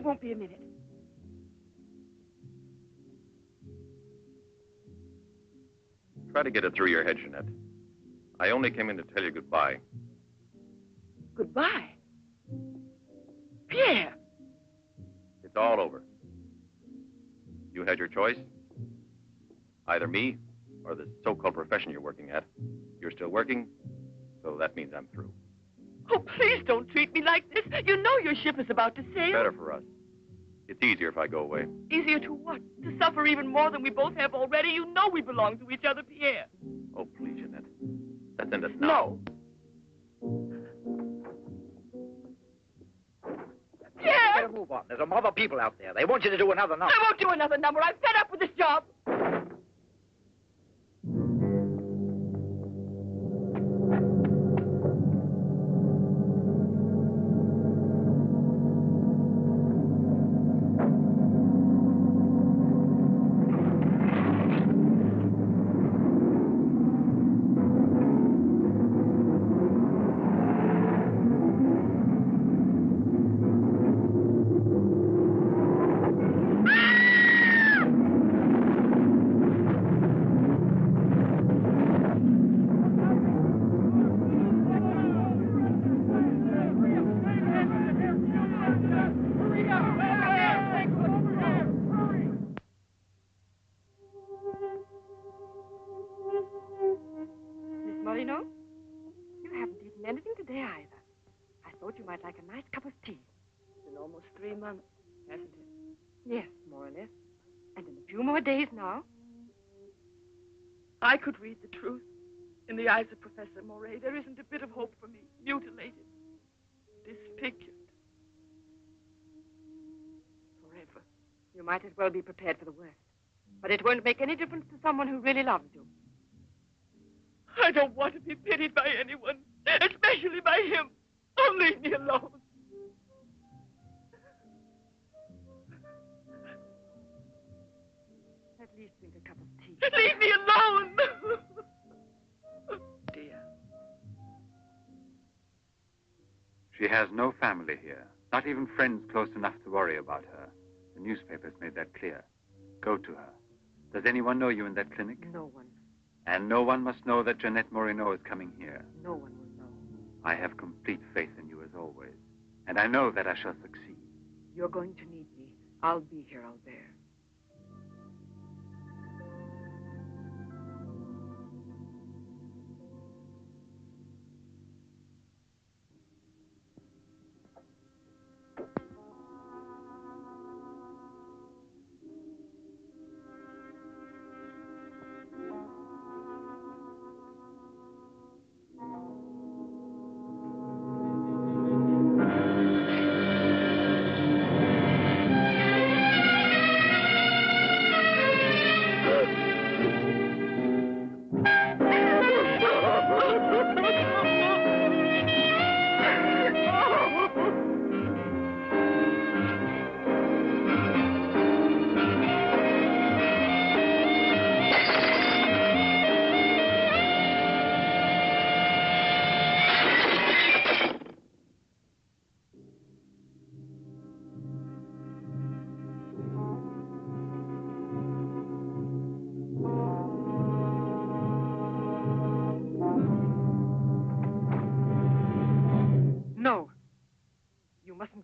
won't be a minute. Try to get it through your head, Jeanette. I only came in to tell you goodbye. Goodbye. Pierre! It's all over. You had your choice. Either me or this so-called profession you're working at. You're still working, so that means I'm through. Oh, please don't treat me like this. You know your ship is about to sail. Better for us. It's easier if I go away. Easier to what? To suffer even more than we both have already? You know we belong to each other, Pierre. Oh, please, Jeanette. Let's end it now. No. Pierre! Better move on. There's a mob of people out there. They want you to do another number. I won't do another number. I'm fed up with this job. Like a nice cup of tea. It's been almost 3 months, hasn't it? Yes, more or less. And in a few more days now. I could read the truth. In the eyes of Professor Moray, there isn't a bit of hope for me. Mutilated. Disfigured. Forever. You might as well be prepared for the worst. But it won't make any difference to someone who really loves you. I don't want to be pitied by anyone, especially by him. Oh, leave me alone. At least drink a cup of tea. Leave me alone! Dear. She has no family here, not even friends close enough to worry about her. The newspapers made that clear. Go to her. Does anyone know you in that clinic? No one. And no one must know that Jeanette Moreno is coming here. No one will know. I have complete faith in you as always. And I know that I shall succeed. You're going to need me. I'll be here, Albert.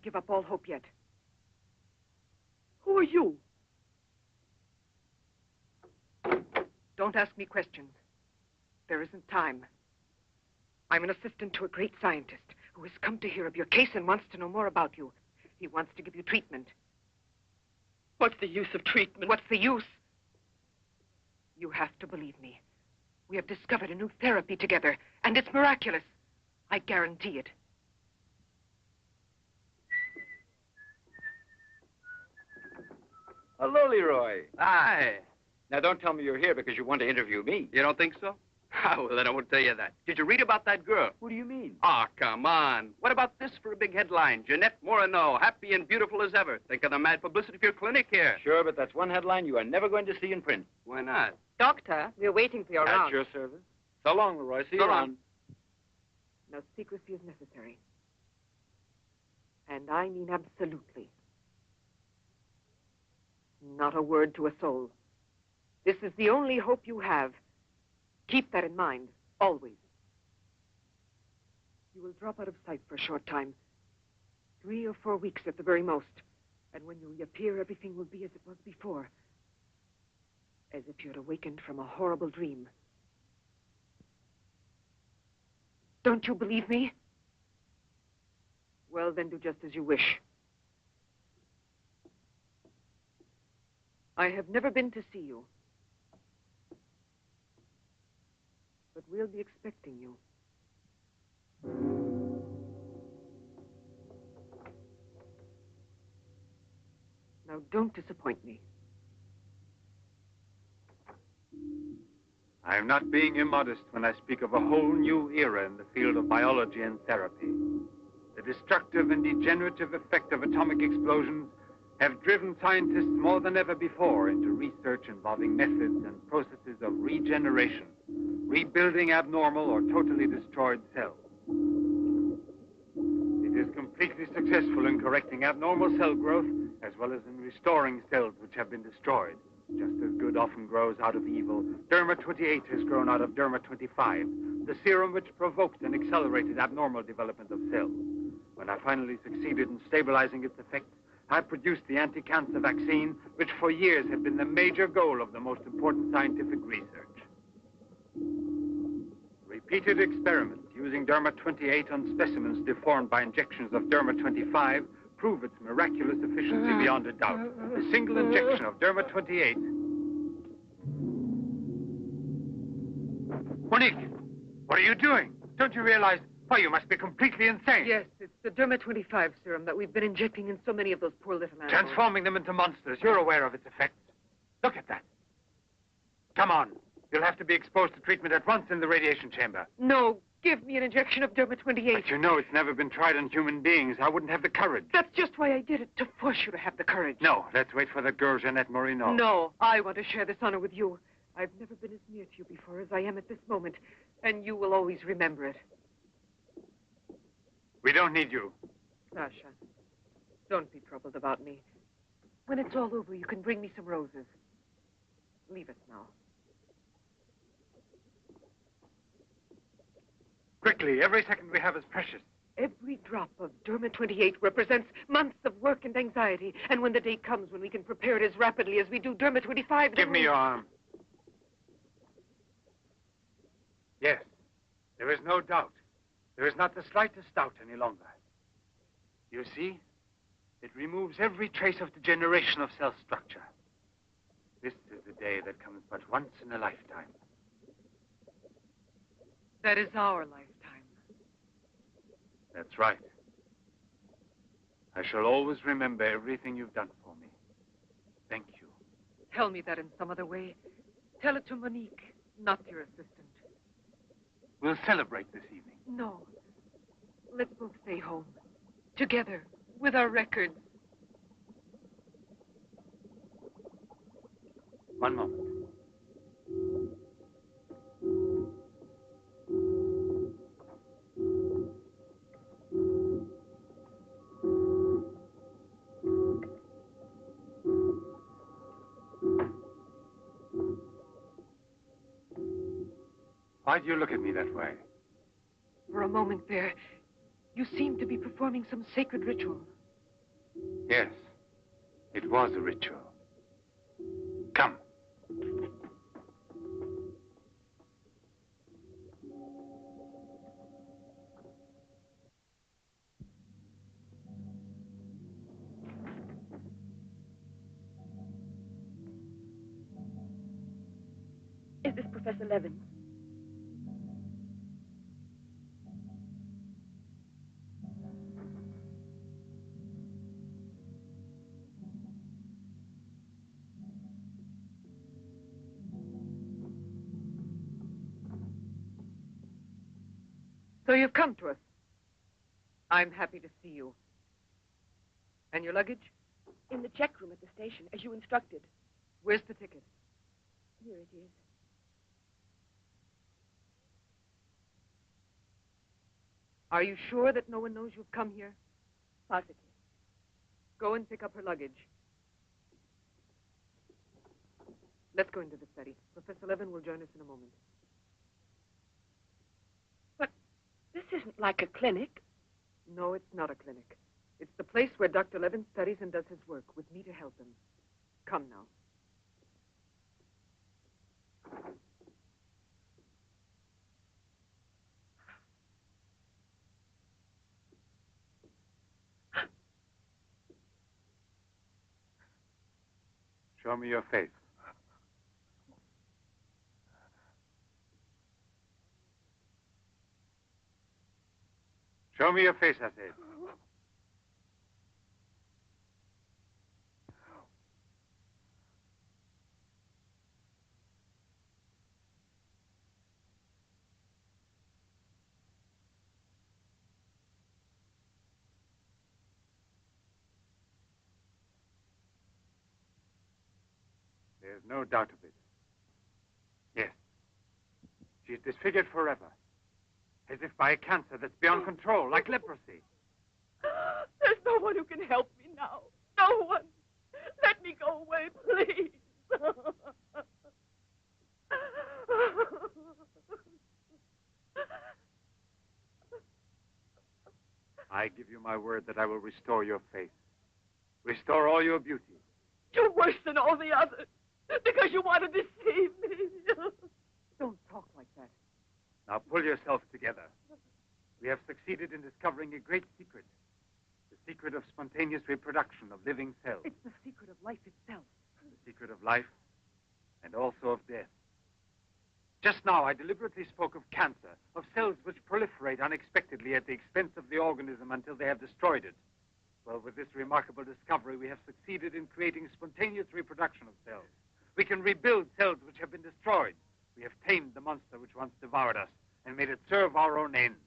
Give up all hope yet. Who are you? Don't ask me questions. There isn't time. I'm an assistant to a great scientist who has come to hear of your case and wants to know more about you. He wants to give you treatment. What's the use of treatment? What's the use? You have to believe me. We have discovered a new therapy together, and it's miraculous. I guarantee it. Hello, Leroy. Hi. Now, don't tell me you're here because you want to interview me. You don't think so? Well, then I won't tell you that. Did you read about that girl? What do you mean? Ah, come on. What about this for a big headline? Jeanette Moreno, happy and beautiful as ever. Think of the mad publicity for your clinic here. Sure, but that's one headline you are never going to see in print. Why not? Doctor, we're waiting for your At round. your service. So long, Leroy. See you So long. around. No secrecy is necessary. And I mean absolutely Not a word to a soul. This is the only hope you have. Keep that in mind, always. You will drop out of sight for a short time. 3 or 4 weeks at the very most. And when you reappear, everything will be as it was before. As if you had awakened from a horrible dream. Don't you believe me? Well, then do just as you wish. I have never been to see you. But we'll be expecting you. Now, don't disappoint me. I am not being immodest when I speak of a whole new era in the field of biology and therapy. The destructive and degenerative effect of atomic explosions have driven scientists more than ever before into research involving methods and processes of regeneration, rebuilding abnormal or totally destroyed cells. It is completely successful in correcting abnormal cell growth as well as in restoring cells which have been destroyed. Just as good often grows out of evil, Derma 28 has grown out of Derma 25, the serum which provoked and accelerated abnormal development of cells. When I finally succeeded in stabilizing its effects, I produced the anti-cancer vaccine, which for years had been the major goal of the most important scientific research. Repeated experiments using Derma 28 on specimens deformed by injections of Derma 25 prove its miraculous efficiency beyond a doubt. A single injection of Derma 28... Monique, what are you doing? Don't you realize... Why, you must be completely insane. Yes, it's the Derma 25 serum that we've been injecting in so many of those poor little animals. Transforming them into monsters. You're aware of its effects. Look at that. Come on. You'll have to be exposed to treatment at once in the radiation chamber. No, give me an injection of Derma 28. But you know it's never been tried on human beings. I wouldn't have the courage. That's just why I did it, to force you to have the courage. No, let's wait for the girl, Jeanette Morino. No, I want to share this honor with you. I've never been as near to you before as I am at this moment, and you will always remember it. We don't need you. Sasha, don't be troubled about me. When it's all over, you can bring me some roses. Leave us now. Quickly, every second we have is precious. Every drop of Derma 28 represents months of work and anxiety. And when the day comes when we can prepare it as rapidly as we do Derma 25... Give me your arm. Yes, there is no doubt. There is not the slightest doubt any longer. You see, it removes every trace of degeneration of cell structure. This is a day that comes but once in a lifetime. That is our lifetime. That's right. I shall always remember everything you've done for me. Thank you. Tell me that in some other way. Tell it to Monique, not your assistant. We'll celebrate this evening. No. Let's both stay home. Together, with our records. One moment. Why do you look at me that way? For a moment there, you seemed to be performing some sacred ritual. Yes, it was a ritual. Come. Is this Professor Levin? So you've come to us. I'm happy to see you. And your luggage? In the check room at the station, as you instructed. Where's the ticket? Here it is. Are you sure that no one knows you've come here? Positive. Go and pick up her luggage. Let's go into the study. Professor Levin will join us in a moment. But this isn't like a clinic. No, it's not a clinic. It's the place where Dr. Levin studies and does his work, with me to help him. Come now. Show me your face. Show me your face, I said. There's no doubt of it. Yes. She's disfigured forever. As if by a cancer that's beyond control, like leprosy. There's no one who can help me now. No one. Let me go away, please. I give you my word that I will restore your face. Restore all your beauty. You're worse than all the others. Because you want to deceive me. Don't talk like that. Now pull yourself together. We have succeeded in discovering a great secret. The secret of spontaneous reproduction of living cells. It's the secret of life itself. The secret of life and also of death. Just now, I deliberately spoke of cancer, of cells which proliferate unexpectedly at the expense of the organism until they have destroyed it. Well, with this remarkable discovery, we have succeeded in creating spontaneous reproduction of cells. We can rebuild cells which have been destroyed. We have tamed the monster which once devoured us and made it serve our own ends.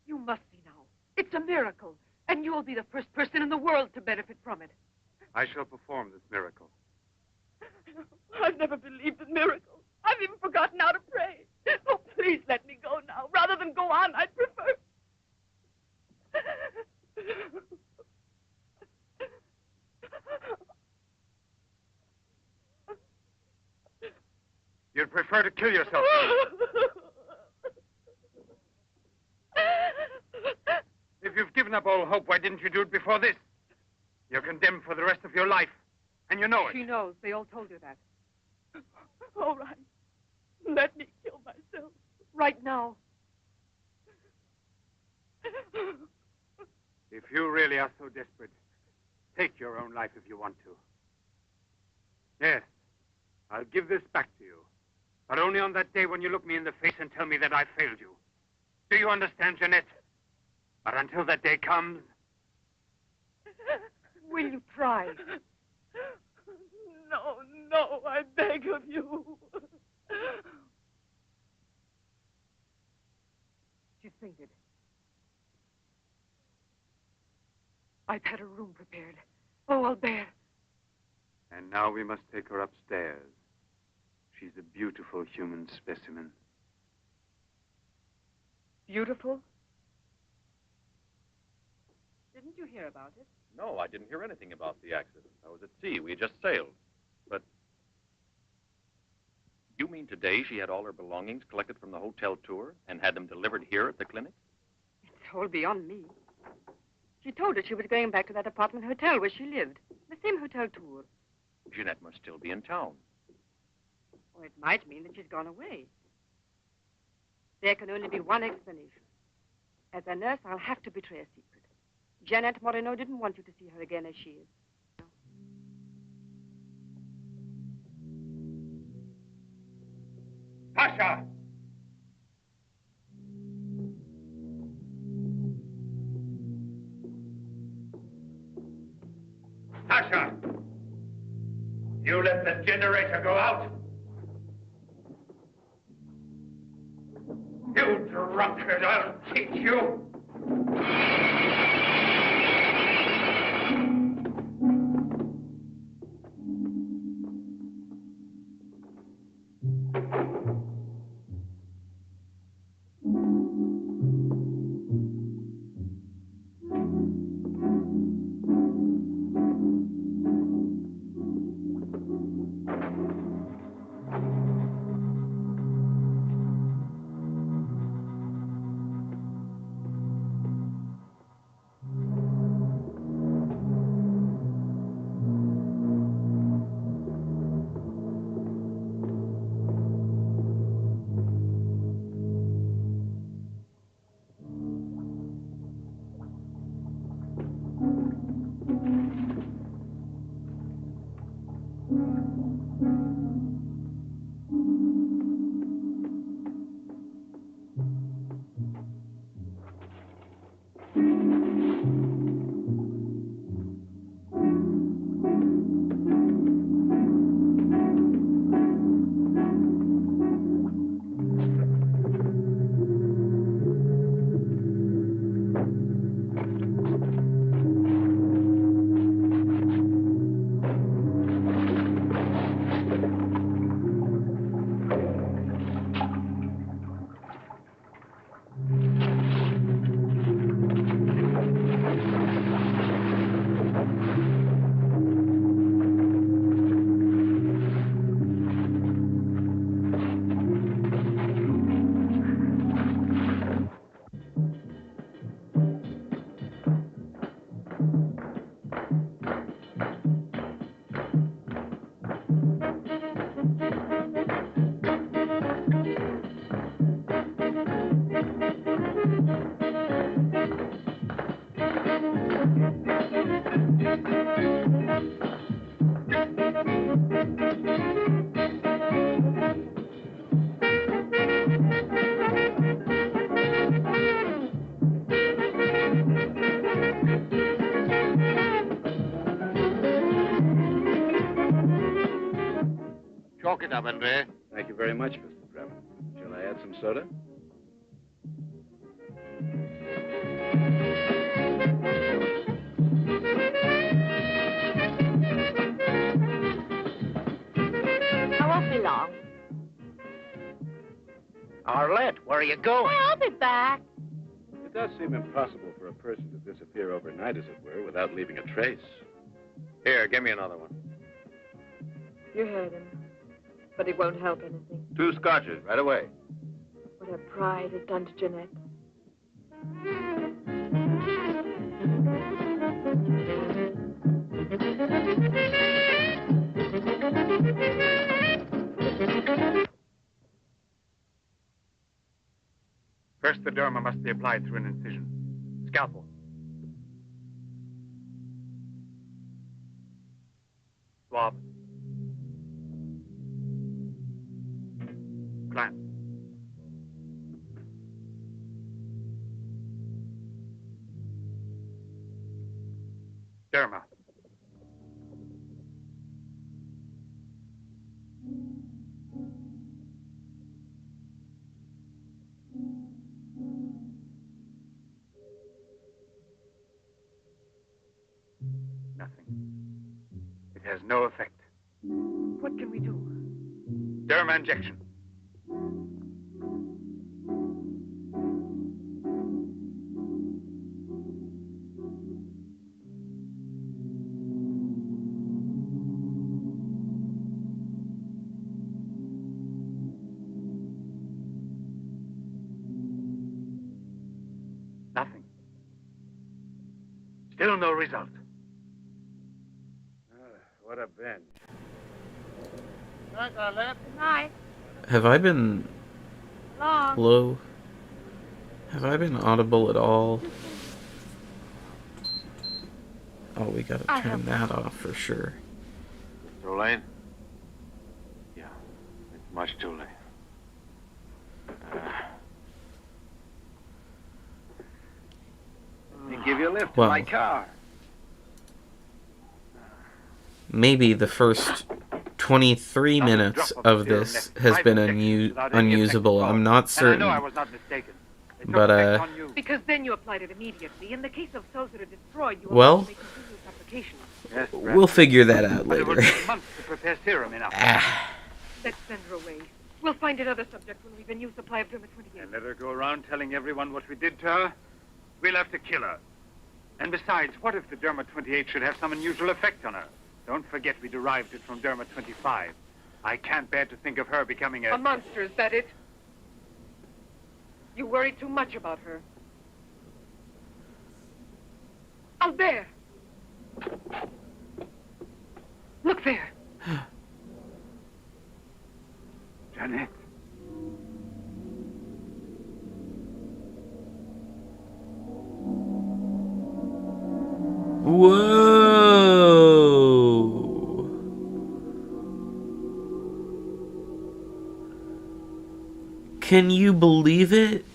You must see now. It's a miracle. And you'll be the first person in the world to benefit from it. I shall perform this miracle. I've never believed in miracles. I've even forgotten how to pray. Oh, please let me go now. Rather than go on, I'd prefer... You'd prefer to kill yourself. If you've given up all hope, why didn't you do it before this? You're condemned for the rest of your life, and you know it. She knows. They all told her that. All right. Let me kill myself. Right now. If you really are so desperate, take your own life if you want to. Yes, I'll give this back to you. But only on that day when you look me in the face and tell me that I failed you. Do you understand, Jeanette? But until that day comes... Will you try? No, no, I beg of you. She's fainted. I've had a room prepared. Oh, I'll bear. And now we must take her upstairs. She's a beautiful human specimen. Beautiful? Didn't you hear about it? No, I didn't hear anything about the accident. I was at sea. We had just sailed. But you mean today she had all her belongings collected from the hotel tour and had them delivered here at the clinic? It's all beyond me. She told us she was going back to that apartment hotel where she lived. The same hotel tour. Jeanette must still be in town. Or it might mean that she's gone away. There can only be one explanation. As a nurse, I'll have to betray a secret. Janet Moreno didn't want you to see her again as she is. Tasha! Tasha! You let the generator go out? You drunkard, I'll teach you! Chalk it up, Andre. Thank you very much, Mr. Bremen. Shall I add some soda? I won't be long. Arlette, where are you going? I'll be back. It does seem impossible for a person to disappear overnight, as it were, without leaving a trace. Here, give me another one. You heard him. But it won't help anything. 2 scotches, right away. What her pride has done to Jeanette. First, the derma must be applied through an incision. Scalpel. Swab. Clamp. Derma. Nothing. It has no effect. What can we do? Derma injection. Nothing. Still no result. What a binge. Good night. Have I been Long. low? Have I been audible at all? Oh, we gotta turn that off for sure. Too late? Yeah, it's much too late. Let me give you a lift Well. to my car. Maybe the first 23 minutes of this has been unusable. I'm not certain. And I know I was not mistaken. It took But, effect on you. Because then you applied it immediately. In the case of cells that are destroyed, you Well, have to make continuous application. Yes, we'll figure that out but it will later. take months to prepare serum enough. Let's send her away. We'll find another subject when we've a new supply of Derma 28. And let her go around telling everyone what we did to her? We'll have to kill her. And besides, what if the Derma 28 should have some unusual effect on her? Don't forget we derived it from Derma 25. I can't bear to think of her becoming A monster, is that it? You worry too much about her. Albert! Look there. Jeanette. Whoa! Can you believe it?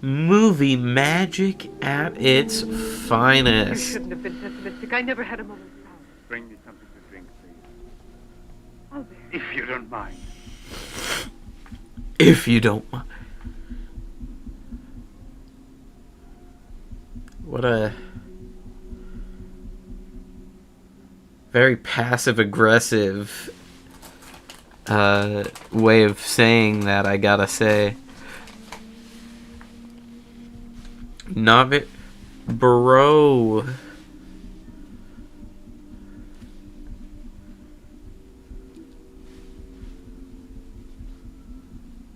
Movie magic at its You finest. shouldn't have been pessimistic. I never had a moment's doubt. Bring me something to drink, please. Oh, there. If you don't mind. If you don't mind. What a very passive-aggressive way of saying that, I gotta say. Not it, bro.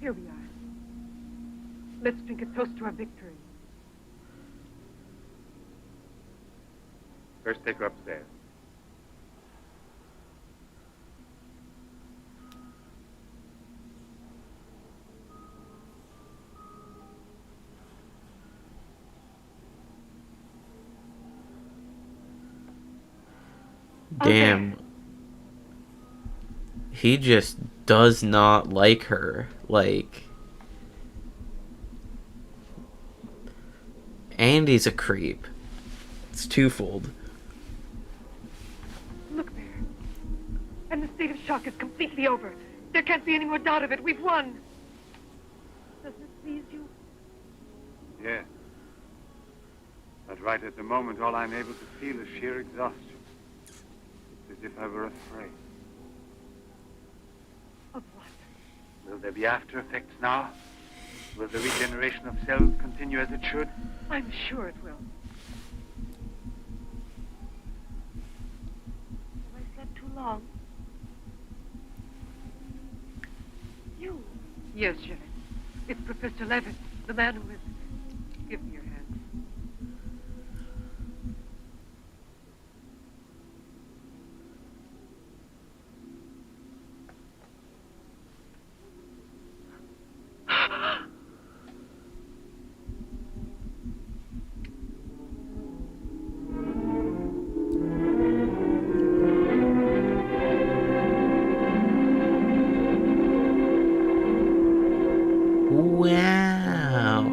Here we are. Let's drink a toast to our victory. First, take her upstairs. Damn. He just does not like her. Like, and he's a creep. It's twofold. Look there. And the state of shock is completely over. There can't be any more doubt of it. We've won. Does this please you? Yes. But right at the moment, all I'm able to feel is sheer exhaustion. It's as if I were afraid. Of what? Will there be after effects now? Will the regeneration of cells continue as it should? I'm sure it will. Have I slept too long? You? Yes, Jeanette. It's Professor Levitt, the man who is... Give me your hand. Wow.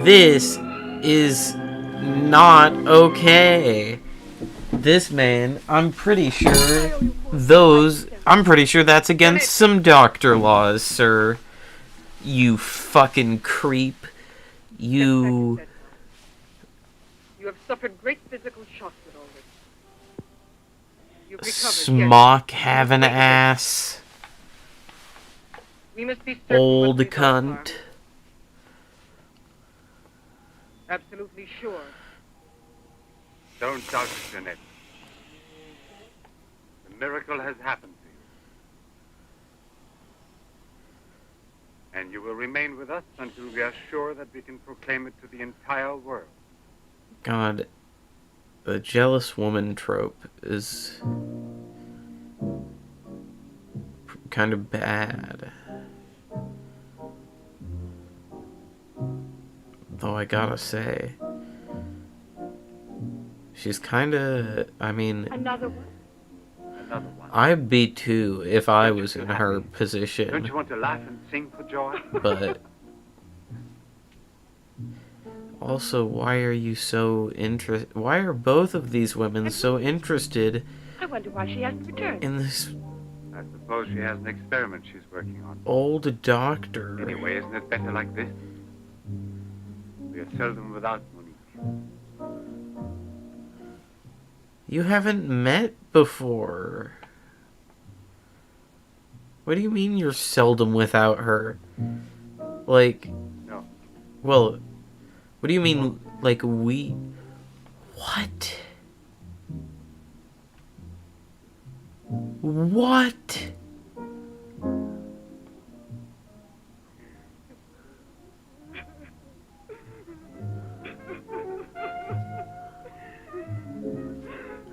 This is not okay. This man, I'm pretty sure that's against some doctor laws, sir. You fucking creep. You have suffered great physical shock with all this. You've recovered, smock having ass. We must be certain Old what we know, Mark. cunt. Absolutely sure. Don't doubt it, Jeanette. The miracle has happened to you. And you will remain with us until we are sure that we can proclaim it to the entire world. God, the jealous woman trope is kind of bad. Though I gotta say, she's kinda, I mean... Another one? Another one. I'd be too if I Don't you was feel in happy? her position. Don't you want to laugh and sing for joy? But... Also, why are you so why are both of these women so interested I wonder why she hasn't returned. in this I suppose she has an experiment she's working on. old doctor? Anyway, isn't it better like this? We are seldom without Monique. You haven't met before. What do you mean you're seldom without her? Like... No. Well... What do you mean, like, we... What? What?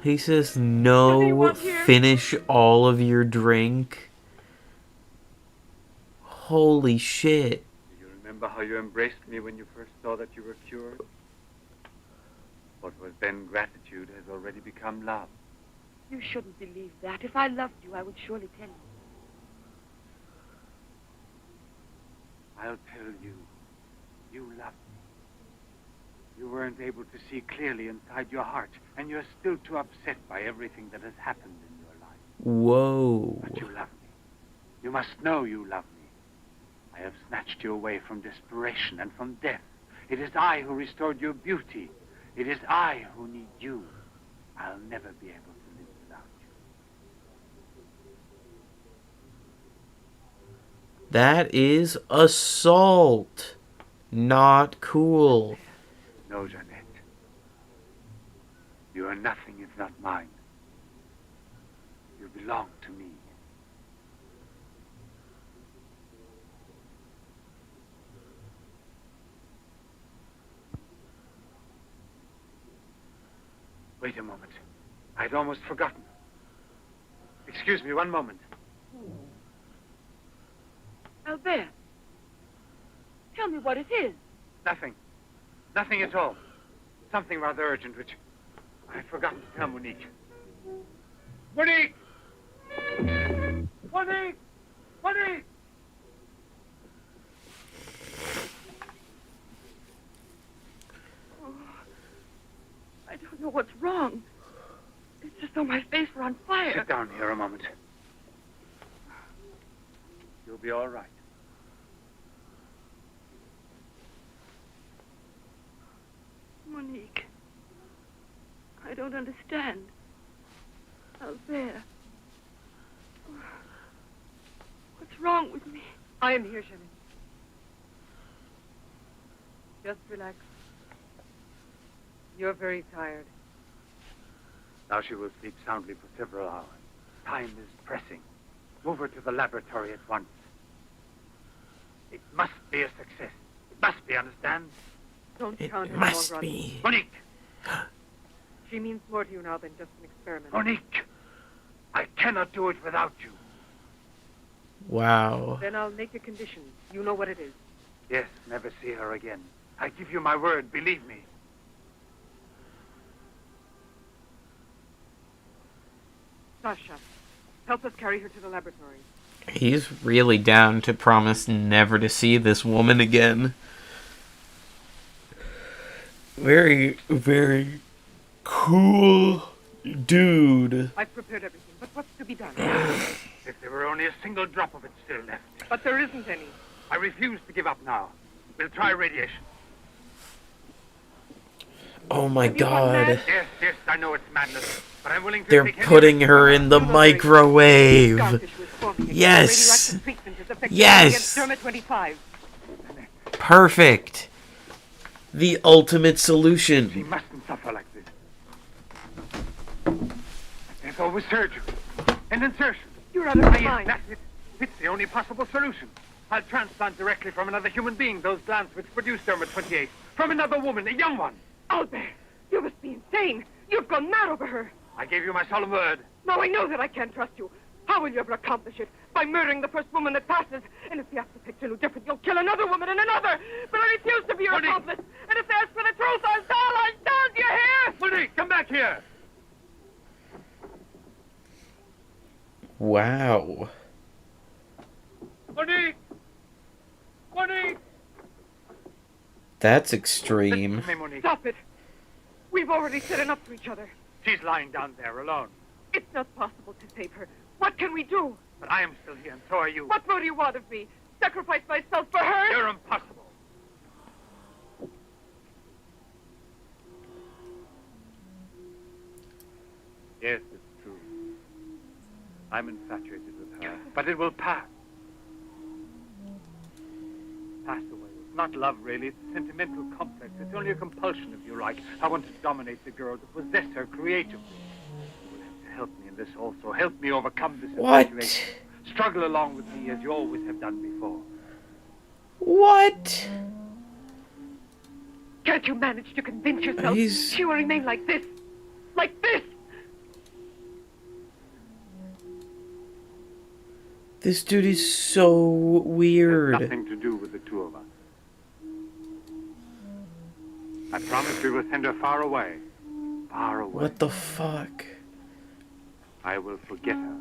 He says, no, finish all of your drink. Holy shit. Do you remember how you embraced me when you first saw that you were cured? What was then gratitude has already become love. You shouldn't believe that. If I loved you, I would surely tell you. I'll tell you. You loved me. You weren't able to see clearly inside your heart, and you're still too upset by everything that has happened in your life. Whoa. But you love me. You must know you love me. I have snatched you away from desperation and from death. It is I who restored your beauty. It is I who need you. I'll never be able to live without you. That is assault. Not cool. No, Jeanette. You are nothing if not mine. You belong to me. Wait a moment. I'd almost forgotten. Excuse me, one moment. Albert, tell me what it is. Nothing. Nothing at all. Something rather urgent, which I'd forgotten to tell Monique. Monique! Monique! Monique! Oh, I don't know what's wrong. It's as though my face were on fire. Sit down here a moment. You'll be all right. Monique, I don't understand. Albert, what's wrong with me? I am here, Jeanette. Just relax. You're very tired. Now she will sleep soundly for several hours. Time is pressing. Move her to the laboratory at once. It must be a success. It must be, understand? Don't It count her must long run. be. Monique! She means more to you now than just an experiment. Monique! I cannot do it without you. Wow. Then I'll make a condition. You know what it is. Yes, never see her again. I give you my word, believe me. Sasha, help us carry her to the laboratory. He's really down to promise never to see this woman again. Very, very cool dude. I've prepared everything, but what's to be done? If there were only a single drop of it still left. But there isn't any. I refuse to give up now. We'll try radiation. Oh my Have you gone god. mad? Yes, yes, I know it's madness, but I'm willing to They're take any putting risk. her in the microwave. Yes. Yes. Derma 25. Perfect. The ultimate She solution. mustn't suffer like this. There's always surgery and insertion. You're out of your Ah, yes, mind. that's it. It's the only possible solution. I'll transplant directly from another human being those glands which produce Derma 28. From another woman, a young one. Albert, you must be insane. You've gone mad over her. I gave you my solemn word. Now I know that I can't trust you. How will you ever accomplish it? By murdering the first woman that passes. And if the aspects are no different, you'll kill another woman and another. But I refuse to be your Monique! accomplice. And if they ask for the truth, I'll tell. Do you hear? Monique, come back here. Wow. Monique! Monique! That's Listen extreme. to me, Monique. Stop it. We've already said enough to each other. She's lying down there alone. It's not possible to save her. What can we do? But I am still here, and so are you. What more do you want of me? Sacrifice myself for her? You're impossible. Yes, it's true. I'm infatuated with her, but it will pass. Pass away. It's not love, really. It's a sentimental complex. It's only a compulsion, if you like. I want to dominate the girl, to possess her creatively. You will have to help me in this also. Help me overcome this What? infatuation. Struggle along with me as you always have done before. What? Can't you manage to convince yourself He's- she will remain like this? Like this? This dude is so weird. Nothing to do with the two of us. I promise we will send her far away. Far away. What the fuck? I will forget her.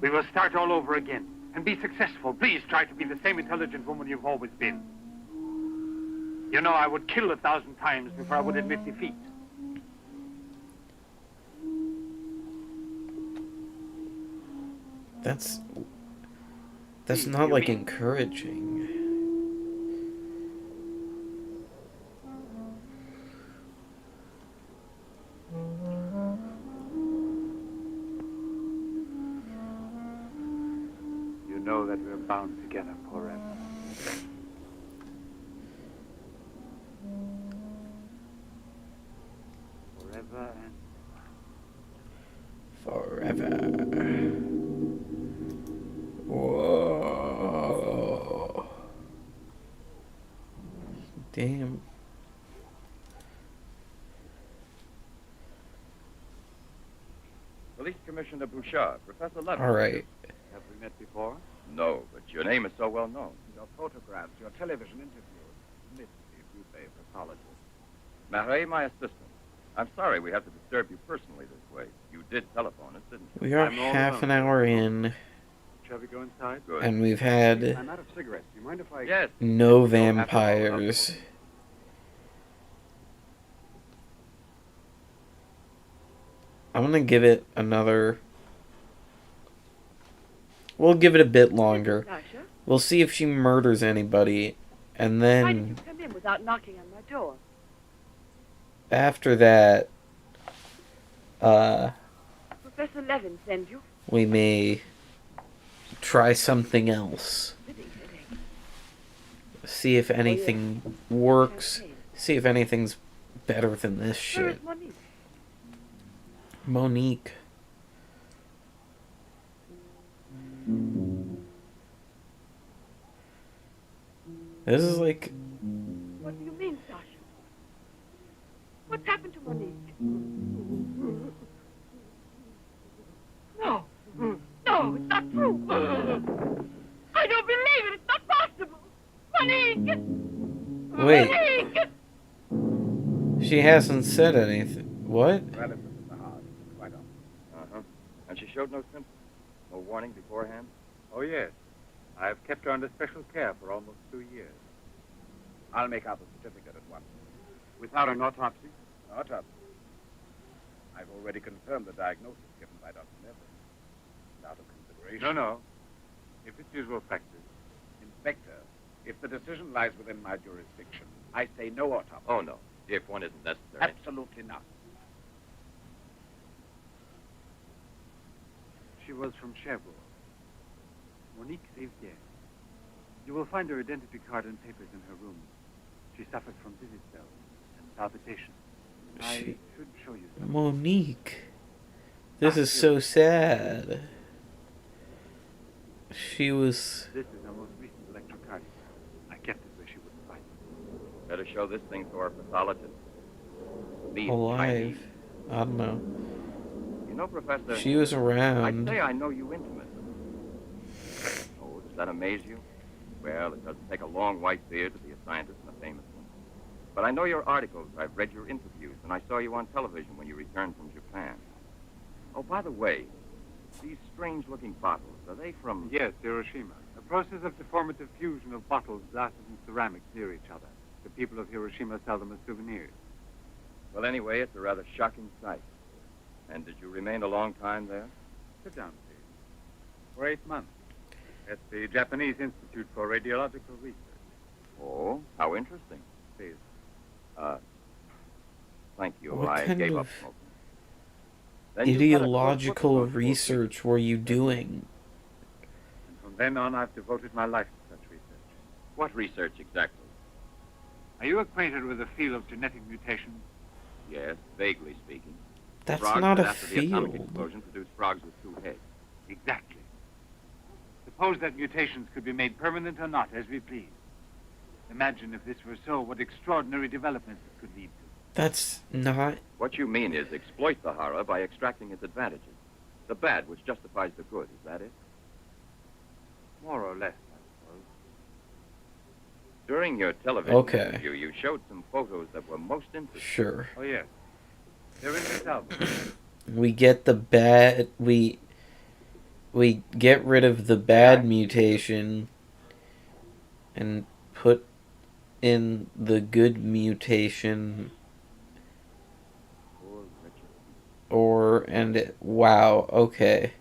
We will start all over again and be successful. Please try to be the same intelligent woman you've always been. You know, I would kill 1,000 times before I would admit defeat. That's not like encouraging. You know that we're bound together forever. Forever and Forever. Whoa. Damn. Police Commissioner Bouchard, Professor Leonard. All right. have we met before? No, but your name is so well known. Your photographs, your television interviews. Miss me if you say pathologist. Marais, my assistant. I'm sorry we have to disturb you personally this way. You did telephone us, didn't you? We are I'm all half an alone. hour in, Shall we go inside? Good. and we've had I'm out of cigarettes. Do you mind if I... Yes. no vampires. I'm gonna give it another... We'll give it a bit longer. Sasha, We'll see if she murders anybody, and why did then you come in without knocking on my door? after that, Professor Levin sends you. we may try something else. See if anything works. See if anything's better than this Where is shit. Monique? Monique. This is like... What do you mean, Sasha? What's happened to Monique? No. No, it's not true. I don't believe it. It's not possible. Monique! Wait. Monique! She hasn't said anything. What? Relatives at the house. Quite often. Uh-huh. And she showed no symptoms? No warning beforehand? Oh, yes. I've kept her under special care for almost 2 years. I'll make out the certificate at once. Without an autopsy? Autopsy. I've already confirmed the diagnosis given by Dr. Neville. Out of consideration. No. If it's usual practice. Inspector, if the decision lies within my jurisdiction, I say no autopsy. Oh, no. If one isn't necessary. Absolutely not. She was from Cherbourg. Monique Rivière. You will find her identity card and papers in her room. She suffered from dizzy spells and palpitations. I should show you some. Monique. This is so sad. She was... This is her most recent electrocardiogram. I kept it where she wouldn't find it. Better show this thing to our pathologist. These alive. Chinese- I don't know. You know, Professor... She was I'd around. say I know you intimately. Oh, does that amaze you? Well, it doesn't take a long white beard to be a scientist and a famous one. But I know your articles, I've read your interviews, and I saw you on television when you returned from Japan. Oh, by the way, these strange-looking bottles, are they from... Yes, Hiroshima. A process of deformative fusion of bottles, glasses, and ceramics near each other. The people of Hiroshima sell them as souvenirs. Well, anyway, it's a rather shocking sight. And did you remain a long time there? Sit down, please. For 8 months. At the Japanese Institute for Radiological Research. Oh, how interesting. Please. Thank you. What I kind gave up of smoking. Then you've got a close ideological look at those research were you doing? And from then on, I've devoted my life to such research. What research exactly? Are you acquainted with the field of genetic mutations? Yes, vaguely speaking. That's Frogs not that a after the atomic field. explosion produced frogs with 2 heads. Exactly. Suppose that mutations could be made permanent or not, as we please. Imagine if this were so, what extraordinary developments it could lead to. That's not... What you mean is exploit the horror by extracting its advantages. The bad which justifies the good, is that it? More or less, I suppose. During your television Okay. interview, you showed some photos that were most interesting. Sure. Oh, yes. They're in this album. we get the bad we get rid of the bad mutation and put in the good mutation. Wow, okay.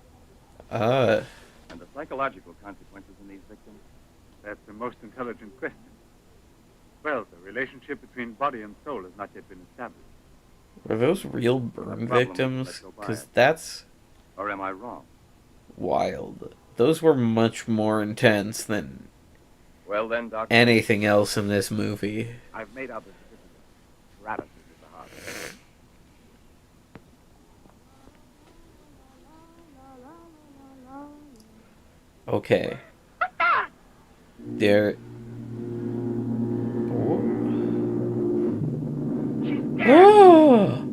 And the psychological consequences in these victims? That's the most intelligent question. Well, the relationship between body and soul has not yet been established. Were those real burn victims? Because that's... Or am I wrong? Wild. Those were much more intense than Well then, Doctor, anything else in this movie. I've made out the certificate. Paralysis of the heart. Okay. There... Oh!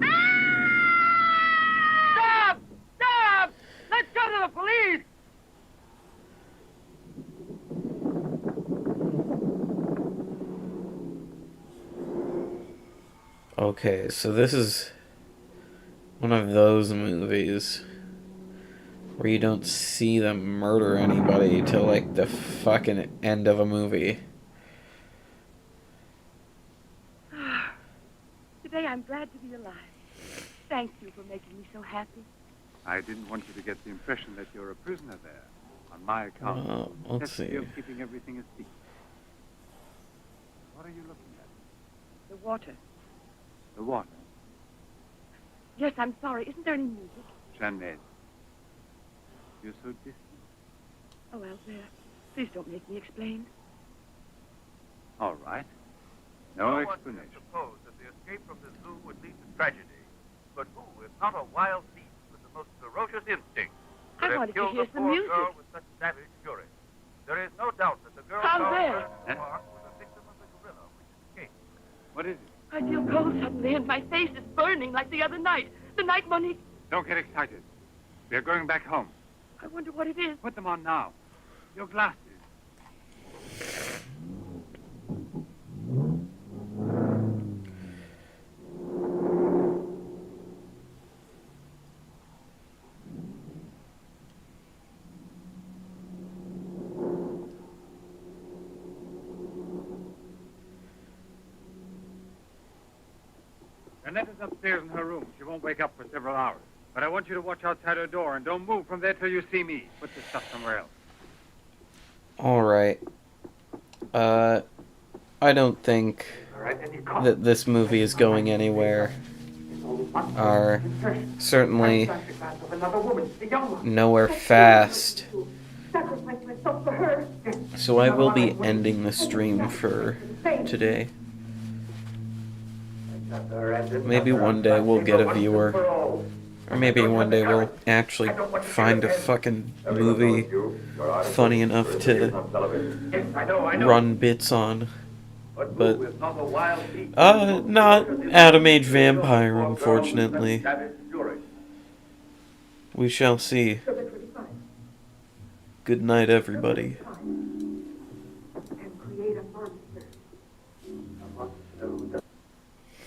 Stop! Stop! Let's go to the police! Okay, so this is one of those movies where you don't see them murder anybody till like the fucking end of a movie. Today I'm glad to be alive. Thank you for making me so happy. I didn't want you to get the impression that you're a prisoner there, on my account. Let's Just see. you're keeping everything a secret. What are you looking at? The water. The water. Yes, I'm sorry. Isn't there any music? Jeanette. You're so distant. Oh, Albert, please don't make me explain. All right. No one explanation. could suppose that the escape from the zoo would lead to tragedy. But who, if not a wild beast with the most ferocious instinct, I could have wanted to killed hear a some poor music. girl with such savage fury? There is no doubt that the girl Albert! was a victim of the gorilla which escaped. What is it? I feel cold suddenly, and my face is burning like the other night. The night Monique... Don't get excited. We're going back home. I wonder what it is. Put them on now. Your glasses. Annette is upstairs in her room. She won't wake up for several hours. But I want you to watch outside her door and don't move from there till you see me. Put the stuff somewhere else. Alright. I don't think that this movie is going anywhere. Or certainly nowhere fast. So I will be ending the stream for today. Maybe one day we'll get a viewer. Or maybe one day we'll actually find a fucking movie funny enough to run bits on. But, not Atom Age Vampire, unfortunately. We shall see. Good night, everybody.